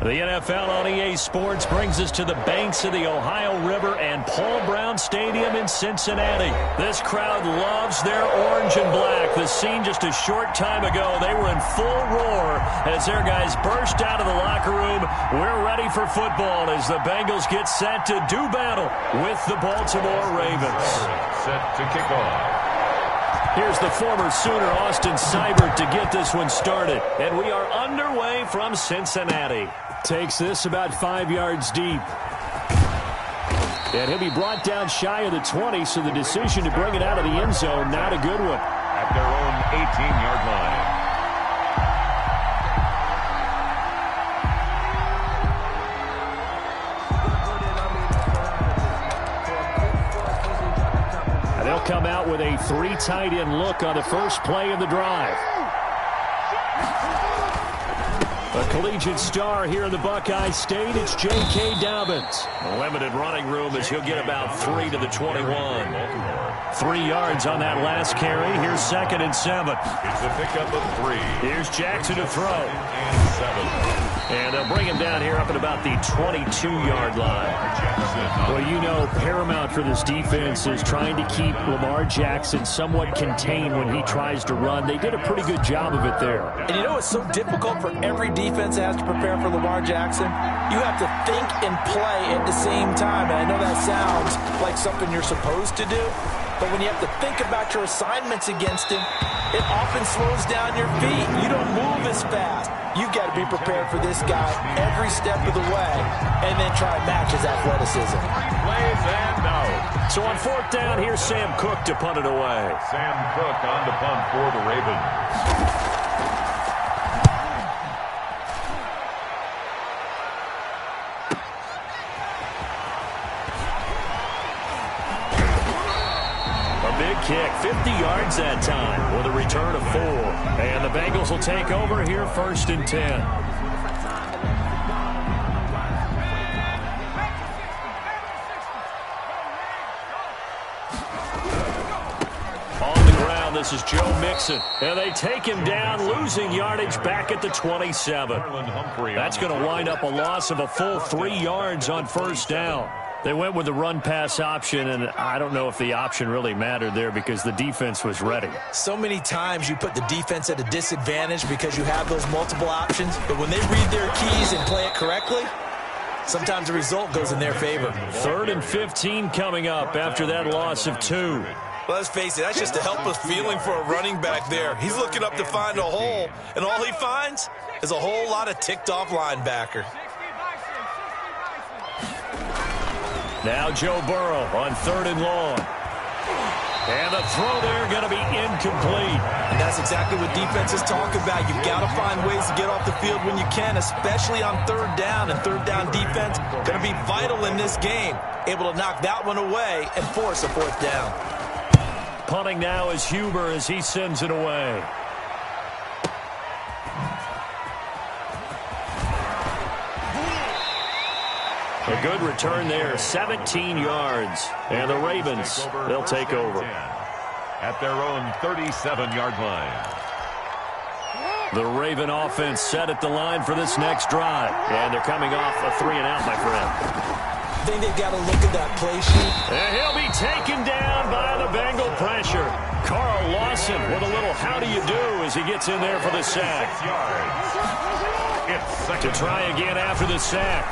The NFL on EA Sports brings us to the banks of the Ohio River and Paul Brown Stadium in Cincinnati. This crowd loves their orange and black. The scene just a short time ago, they were in full roar as their guys burst out of the locker room. We're ready for football as the Bengals get set to do battle with the Baltimore Ravens. Set to kick off. Here's the former Sooner, Austin Seibert, to get this one started. And we are underway from Cincinnati. Takes this about 5 yards deep. And he'll be brought down shy of the 20, so the decision to bring it out of the end zone, not a good one. At their own 18-yard line. They'll come out with a 3 tight end look on the first play of the drive. A collegiate star here in the Buckeye State, it's J.K. Dobbins. Limited running room as he'll get about 3 to the 21. 3 yards on that last carry. Here's 2nd and 7. It's a pickup of 3. Here's Jackson to throw. And 7. And they'll bring him down here up at about the 22-yard line. Well, you know, paramount for this defense is trying to keep Lamar Jackson somewhat contained when he tries to run. They did a pretty good job of it there. And you know it's so difficult for every defense that has to prepare for Lamar Jackson? You have to think and play at the same time. And I know that sounds like something you're supposed to do. But when you have to think about your assignments against him, it often slows down your feet. You don't move as fast. You've got to be prepared for this guy every step of the way and then try and match his athleticism. Plays and out. So on 4th down, here's Sam Cook to punt it away. Sam Cook on to punt for the Ravens. Kick, 50 yards that time with a return of 4. And the Bengals will take over here 1st and 10. On the ground, this is Joe Mixon. And they take him down, losing yardage back at the 27. That's going to wind up a loss of a full 3 yards on 1st down. They went with the run-pass option, and I don't know if the option really mattered there because the defense was ready. So many times you put the defense at a disadvantage because you have those multiple options, but when they read their keys and play it correctly, sometimes the result goes in their favor. 3rd and 15 coming up after that loss of 2. Well, let's face it, that's just a helpless feeling for a running back there. He's looking up to find a hole, and all he finds is a whole lot of ticked-off linebacker. Now Joe Burrow on 3rd and long. And the throw there going to be incomplete. And that's exactly what defenses talk about. You've got to find ways to get off the field when you can, especially on 3rd down. And 3rd down defense going to be vital in this game. Able to knock that one away and force a 4th down. Punting now is Huber as he sends it away. A good return there, 17 yards. And the Ravens, they'll take over. At their own 37-yard line. The Raven offense set at the line for this next drive. And they're coming off a 3-and-out, my friend. I think they've got to look at that play sheet. And he'll be taken down by the Bengal pressure. Carl Lawson with a little how do you do as he gets in there for the sack. 6 yards. To try again after the sack.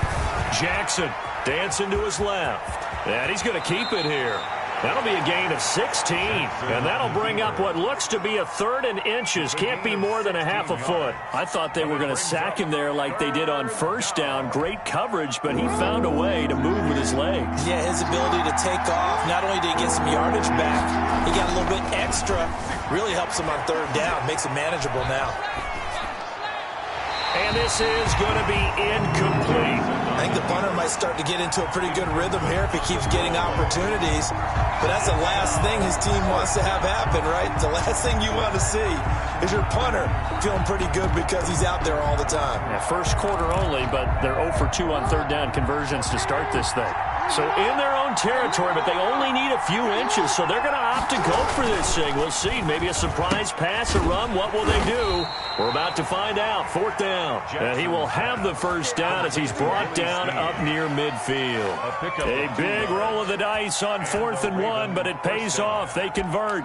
Jackson dancing to his left. And he's going to keep it here. That'll be a gain of 16. And that'll bring up what looks to be a 3rd and inches. Can't be more than a half a foot. I thought they were going to sack him there like they did on 1st down. Great coverage, but he found a way to move with his legs. Yeah, his ability to take off. Not only did he get some yardage back, he got a little bit extra. Really helps him on 3rd down. Makes it manageable now. And this is going to be incomplete. I think the punter might start to get into a pretty good rhythm here if he keeps getting opportunities. But that's the last thing his team wants to have happen, right? The last thing you want to see is your punter feeling pretty good because he's out there all the time. Yeah, 1st quarter only, but they're 0 for 2 on 3rd down conversions to start this thing. So in their own territory, but they only need a few inches, so they're going to opt to go for this thing. We'll see. Maybe a surprise pass, a run. What will they do? We're about to find out. 4th down. And he will have the first down as he's brought down up near midfield. A big roll of the dice on 4th and 1, but it pays off. They convert.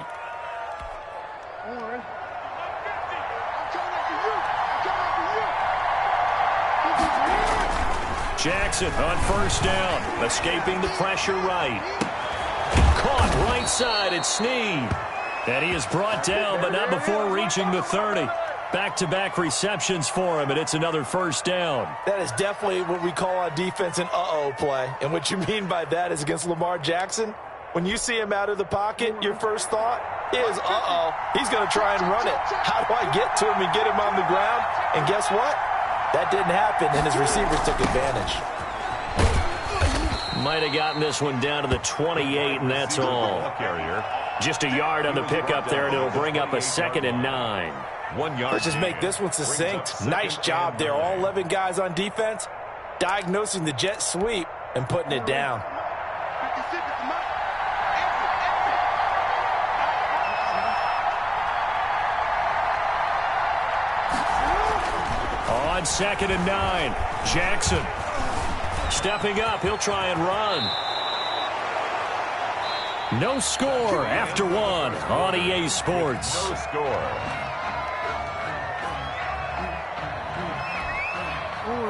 Jackson on 1st down, escaping the pressure right. Caught right side, it's Snead. And he is brought down, but not before reaching the 30. Back-to-back receptions for him, and it's another 1st down. That is definitely what we call on defense an uh-oh play. And what you mean by that is against Lamar Jackson, when you see him out of the pocket, your first thought is, uh-oh, he's going to try and run it. How do I get to him and get him on the ground? And guess what? That didn't happen, and his receivers took advantage. Might have gotten this one down to the 28, and that's all. Just a yard on the pickup there, and it'll bring up a 2nd and 9. 1 yard. Let's just make this one succinct. Nice job there. All 11 guys on defense diagnosing the jet sweep and putting it down. On 2nd and 9, Jackson stepping up. He'll try and run. No score after 1 on EA Sports. No score.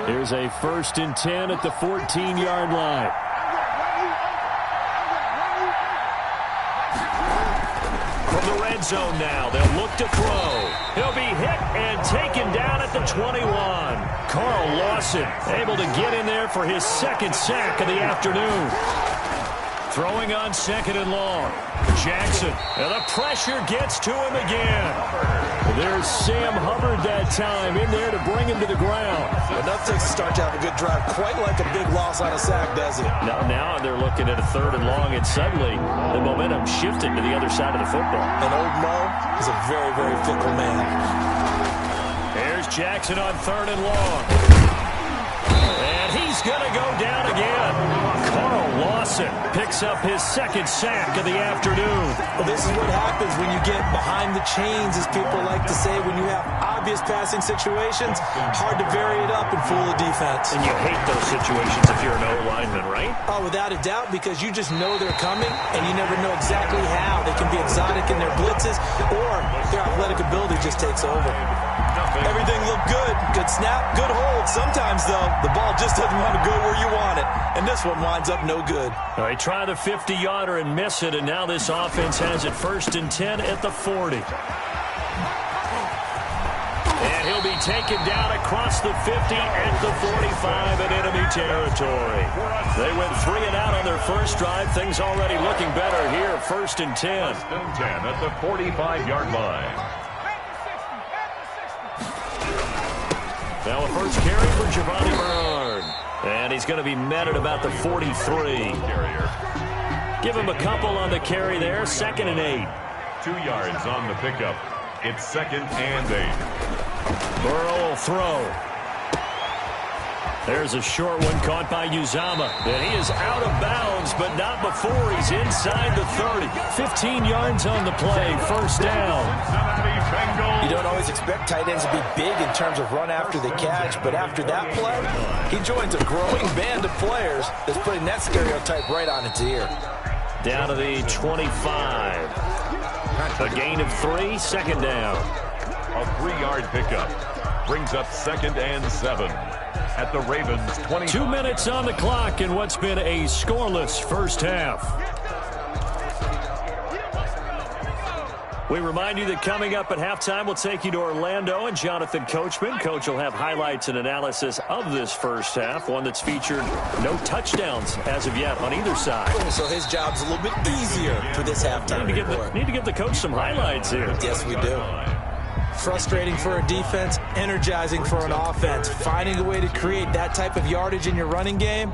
Here's a 1st and 10 at the 14-yard line. From the red zone now, they'll look to throw. He'll be hit and taken down at the 21. Carl Lawson able to get in there for his 2nd sack of the afternoon. Throwing on 2nd and long. Jackson, and the pressure gets to him again. There's Sam Hubbard that time in there to bring him to the ground. Enough to start to have a good drive, quite like a big loss on a sack, does it? Now they're looking at a 3rd and long, and suddenly the momentum shifted to the other side of the football. And old Mo is a very, very fickle man. Here's Jackson on 3rd and long. And he's going to go down again. Carl Lawson picks up his 2nd sack of the afternoon. Well, this is what happens when you get behind the chains, as people like to say, when you have obvious passing situations, hard to vary it up and fool the defense. And you hate those situations if you're an O-lineman, right? Oh, without a doubt, because you just know they're coming, and you never know exactly how. They can be exotic in their blitzes, or their athletic ability just takes over. Everything looked good. Good snap, good hold. Sometimes, though, the ball just doesn't want to go where you want it. And this one winds up no good. All right, try the 50-yarder and miss it, and now this offense has it 1st and 10 at the 40. And he'll be taken down across the 50 at the 45 in enemy territory. They went 3 and out on their first drive. Things already looking better here, 1st and 10. 1st and 10 at the 45-yard line. Now a first carry for Giovanni Bernard. And he's going to be met at about the 43. Give him a couple on the carry there. 2nd and 8. 2 yards on the pickup. It's 2nd and 8. Burrow will throw. There's a short one caught by Uzama. And he is out of bounds, but not before he's inside the 30. 15 yards on the play. 1st down. You don't always expect tight ends to be big in terms of run after the catch, but after that play, he joins a growing band of players that's putting that stereotype right on its ear. Down to the 25. A gain of 3, 2nd down. A 3-yard pickup brings up 2nd and 7 at the Ravens' 20. 2 minutes on the clock in what's been a scoreless first half. We remind you that coming up at halftime, we'll take you to Orlando and Jonathan Coachman. Coach will have highlights and analysis of this first half, one that's featured no touchdowns as of yet on either side. So his job's a little bit easier for this halftime report. Need to give the coach some highlights here. Yes, we do. Frustrating for a defense, energizing for an offense. Finding a way to create that type of yardage in your running game,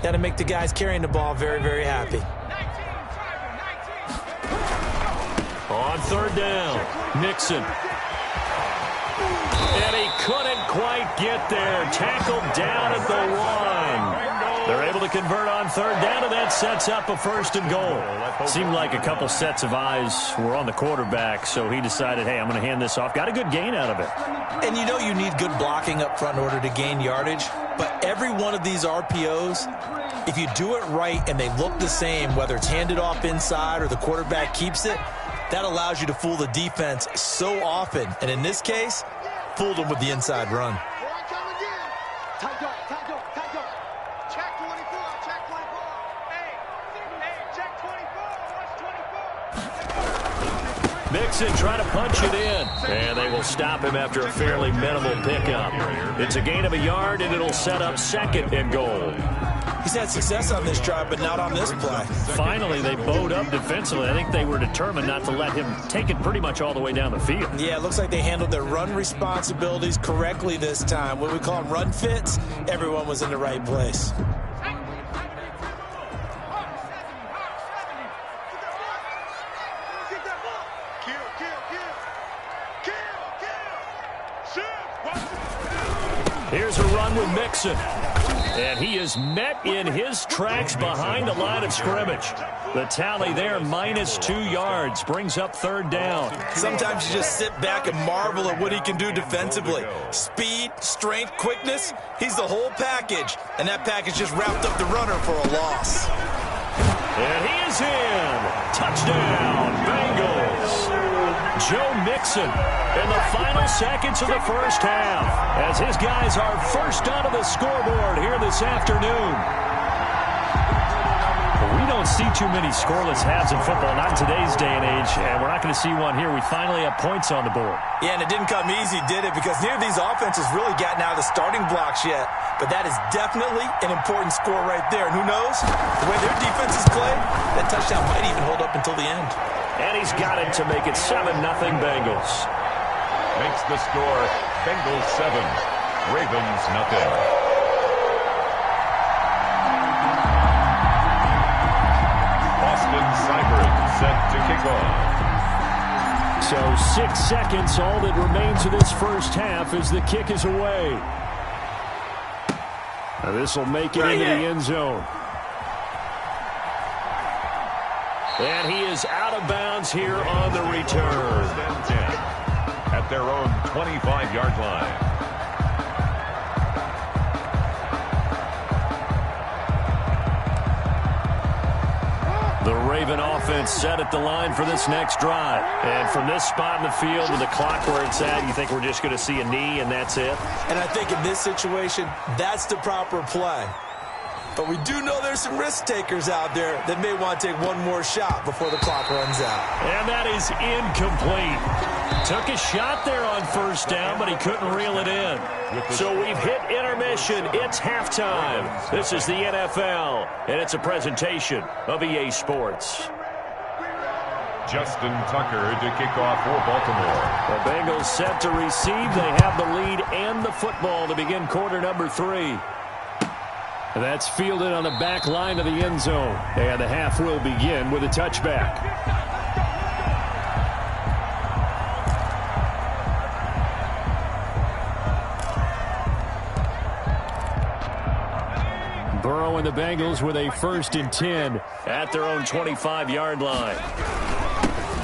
that'll make the guys carrying the ball very, very happy. On 3rd down, Nixon. And he couldn't quite get there. Tackled down at the 1. They're able to convert on third down, and that sets up a 1st and goal. Seemed like a couple sets of eyes were on the quarterback, so he decided, hey, I'm going to hand this off. Got a good gain out of it. And you know you need good blocking up front in order to gain yardage, but every one of these RPOs, if you do it right and they look the same, whether it's handed off inside or the quarterback keeps it, that allows you to fool the defense so often. And in this case, fooled them with the inside run. Mixon trying to punch it in, and they will stop him after a fairly minimal pickup. It's a gain of a yard, and it'll set up 2nd and goal. He's had success on this drive, but not on this play. Finally, they bowed up defensively. I think they were determined not to let him take it pretty much all the way down the field. Yeah, it looks like they handled their run responsibilities correctly this time. What we call them run fits, everyone was in the right place. Here's a run with Mixon. And he is met in his tracks behind the line of scrimmage. The tally there, -2 yards, brings up 3rd down. Sometimes you just sit back and marvel at what he can do defensively. Speed, strength, quickness, he's the whole package. And that package just wrapped up the runner for a loss. And he is in. Touchdown, Bengals. Joe Mixon in the final seconds of the 1st half as his guys are first onto the scoreboard here this afternoon. We don't see too many scoreless halves in football, not in today's day and age, and we're not going to see one here. We finally have points on the board. Yeah, and it didn't come easy, did it? Because neither of these offenses really gotten out of the starting blocks yet. But that is definitely an important score right there. And who knows? The way their defenses play, that touchdown might even hold up until the end. And he's got it to make it 7-0 Bengals. Makes the score Bengals 7, Ravens nothing. Austin Seibert set to kick off. So 6 seconds, all that remains of this 1st half as the kick is away. Now this will make it into the end zone. And he is out of bounds here on the return. At their own 25-yard line. The Raven offense set at the line for this next drive. And from this spot in the field with the clock where it's at, you think we're just going to see a knee and that's it? And I think in this situation, that's the proper play. But we do know there's some risk takers out there that may want to take one more shot before the clock runs out. And that is incomplete. Took a shot there on 1st down, but he couldn't reel it in. So we've hit intermission. It's halftime. This is the NFL, and it's a presentation of EA Sports. Justin Tucker to kick off for Baltimore. The Bengals set to receive. They have the lead and the football to begin quarter number 3. And that's fielded on the back line of the end zone. And the half will begin with a touchback. Burrow and the Bengals with a 1st and 10 at their own 25-yard line.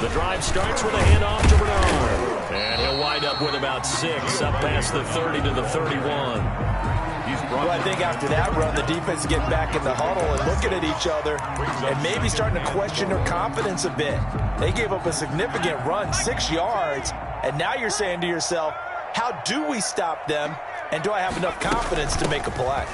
The drive starts with a handoff to Bernard. And he'll wind up with about 6 up past the 30 to the 31. Well, I think after that run, the defense is getting back in the huddle and looking at each other and maybe starting to question their confidence a bit. They gave up a significant run, 6 yards, and now you're saying to yourself, how do we stop them, and do I have enough confidence to make a play?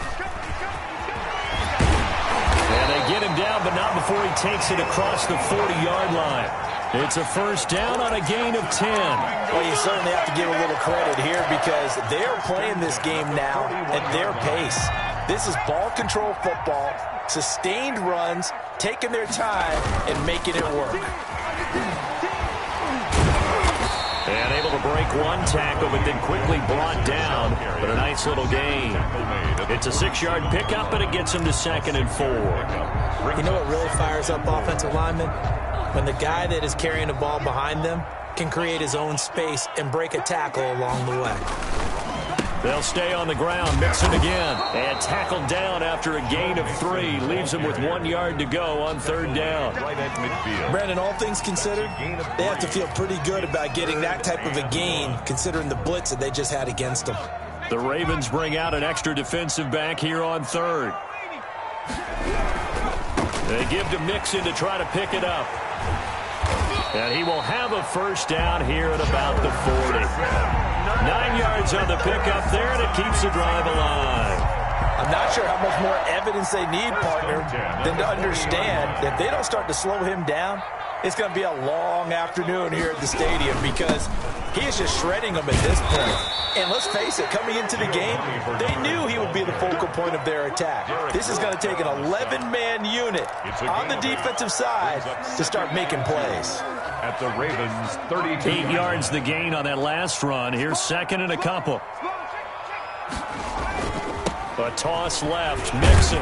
And they get him down, but not before he takes it across the 40-yard line. It's a 1st down on a gain of 10. Well, you certainly have to give a little credit here because they're playing this game now at their pace. This is ball control football, sustained runs, taking their time, and making it work. And able to break one tackle, but then quickly brought down. But a nice little gain. It's a 6-yard pickup, but it gets him to 2nd and 4. You know what really fires up offensive linemen? When the guy that is carrying the ball behind them can create his own space and break a tackle along the way. They'll stay on the ground. Mixon again. And tackled down after a gain of 3. Leaves him with 1 yard to go on 3rd down. Right at midfield. Brandon, all things considered, they have to feel pretty good about getting that type of a gain, considering the blitz that they just had against them. The Ravens bring out an extra defensive back here on 3rd. They give to Mixon to try to pick it up. And he will have a 1st down here at about the 40. 9 yards on the pickup there, and it keeps the drive alive. I'm not sure how much more evidence they need, partner, than to understand that if they don't start to slow him down, it's going to be a long afternoon here at the stadium because he is just shredding them at this point. And let's face it, coming into the game, they knew he would be the focal point of their attack. This is going to take an 11-man unit on the defensive side to start making plays. At the Ravens, 32. 8 yards the gain on that last run. Here's 2nd and a couple. A toss left, Mixon.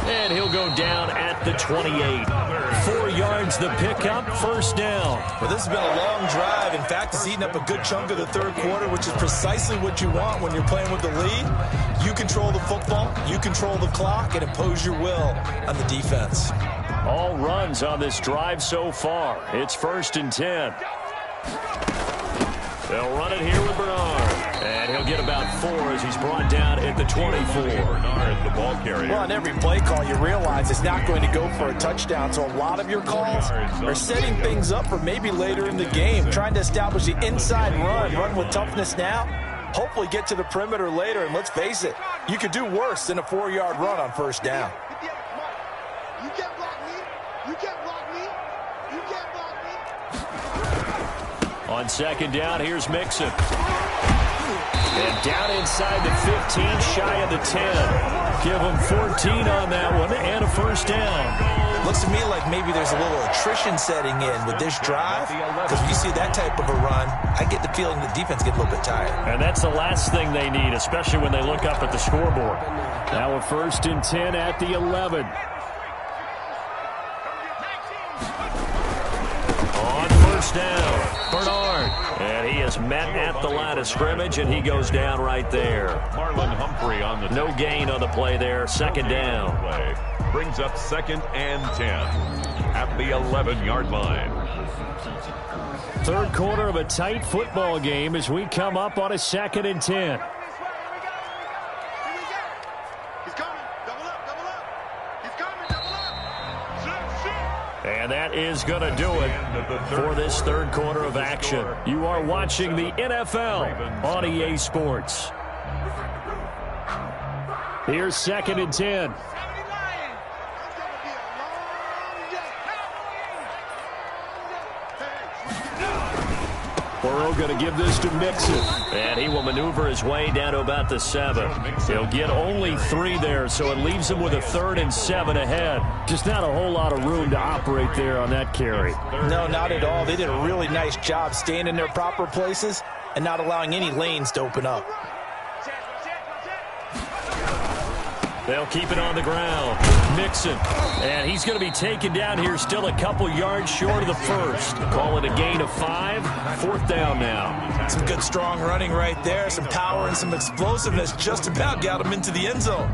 And he'll go down at the 28. 4 yards the pickup, 1st down. Well, this has been a long drive. In fact, it's eaten up a good chunk of the 3rd quarter, which is precisely what you want when you're playing with the lead. You control the football, you control the clock, and impose your will on the defense. All runs on this drive so far. It's 1st and 10. They'll run it here with Bernard. And he'll get about 4 as he's brought down at the 24. Bernard, the ball carrier. Well, on every play call, you realize it's not going to go for a touchdown. So a lot of your calls are setting things up for maybe later in the game, trying to establish the inside run with toughness now, hopefully get to the perimeter later. And let's face it, you could do worse than a 4-yard run on 1st down. You can't block me. You can't block me. You can't block me. On 2nd down, here's Mixon. And down inside the 15, shy of the 10. Give him 14 on that one and a 1st down. Looks to me like maybe there's a little attrition setting in with this drive. Because when you see that type of a run, I get the feeling the defense gets a little bit tired. And that's the last thing they need, especially when they look up at the scoreboard. Now a 1st and 10 at the 11. On 1st down, Bernard. And he is met at the line of scrimmage, and he goes down right there. Marlon Humphrey on the no gain on the play there. 2nd down. play. Brings up 2nd and 10 at the 11-yard line. 3rd quarter of a tight football game as we come up on a 2nd and 10. And that is going to do it for this 3rd quarter of action. You are watching the NFL on EA Sports. Here's 2nd and 10. Burrow going to give this to Mixon. And he will maneuver his way down to about the 7. He'll get only 3 there, so it leaves him with a 3rd and 7 ahead. Just not a whole lot of room to operate there on that carry. No, not at all. They did a really nice job staying in their proper places and not allowing any lanes to open up. They'll keep it on the ground. Mixon. And he's going to be taken down here still a couple yards short of the 1st. Call it a gain of 5. 4th down now. Some good strong running right there. Some power and some explosiveness just about got him into the end zone.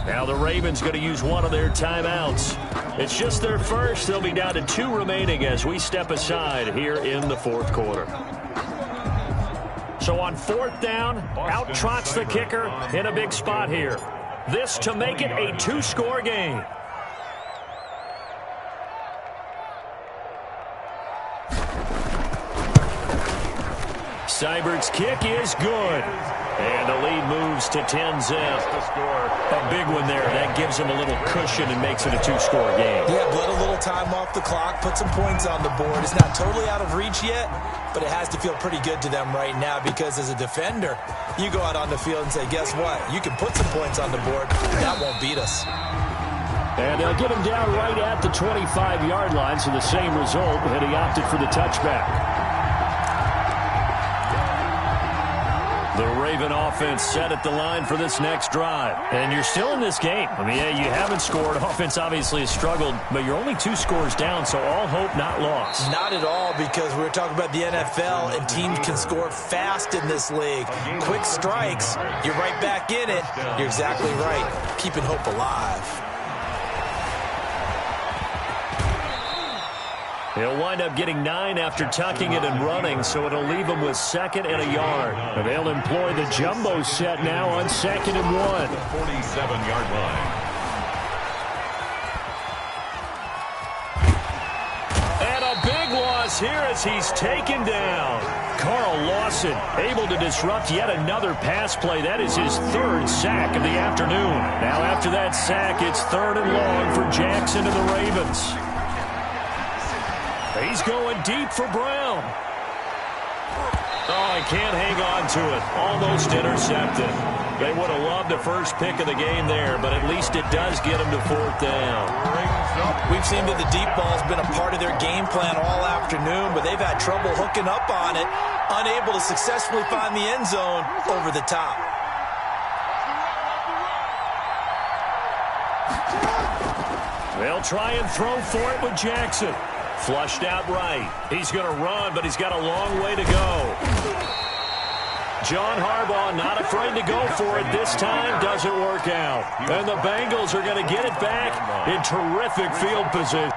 Now the Ravens going to use one of their timeouts. It's just their first. They'll be down to 2 remaining as we step aside here in the 4th quarter. So on 4th down, out trots the kicker in a big spot here. This to make it a 2-score game. Seibert's kick is good. And the lead moves to 10-zip. A big one there. That gives them a little cushion and makes it a 2-score game. Yeah, let a little time off the clock, put some points on the board. It's not totally out of reach yet, but it has to feel pretty good to them right now because as a defender, you go out on the field and say, guess what? You can put some points on the board. That won't beat us. And they'll get him down right at the 25-yard line, so the same result, and he opted for the touchback. The Raven offense set at the line for this next drive. And you're still in this game. I mean, yeah, you haven't scored. Offense obviously has struggled, but you're only 2 scores down, so all hope not lost. Not at all, because we were talking about the NFL, and teams can score fast in this league. Quick strikes, you're right back in it. You're exactly right. Keeping hope alive. He'll wind up getting 9 after tucking it and running, so it'll leave him with 2nd and a yard. And they'll employ the jumbo set now on 2nd and 1. 47-yard line. And a big loss here as he's taken down. Carl Lawson able to disrupt yet another pass play. That is his 3rd sack of the afternoon. Now after that sack, it's 3rd and long for Jackson and the Ravens. He's going deep for Brown. Oh, he can't hang on to it. Almost intercepted. They would have loved the first pick of the game there, but at least it does get him to 4th down. We've seen that the deep ball's been a part of their game plan all afternoon, but they've had trouble hooking up on it, unable to successfully find the end zone over the top. They'll try and throw for it with Jackson. Flushed out right. He's going to run, but he's got a long way to go. John Harbaugh not afraid to go for it this time. Doesn't work out. And the Bengals are going to get it back in terrific field position.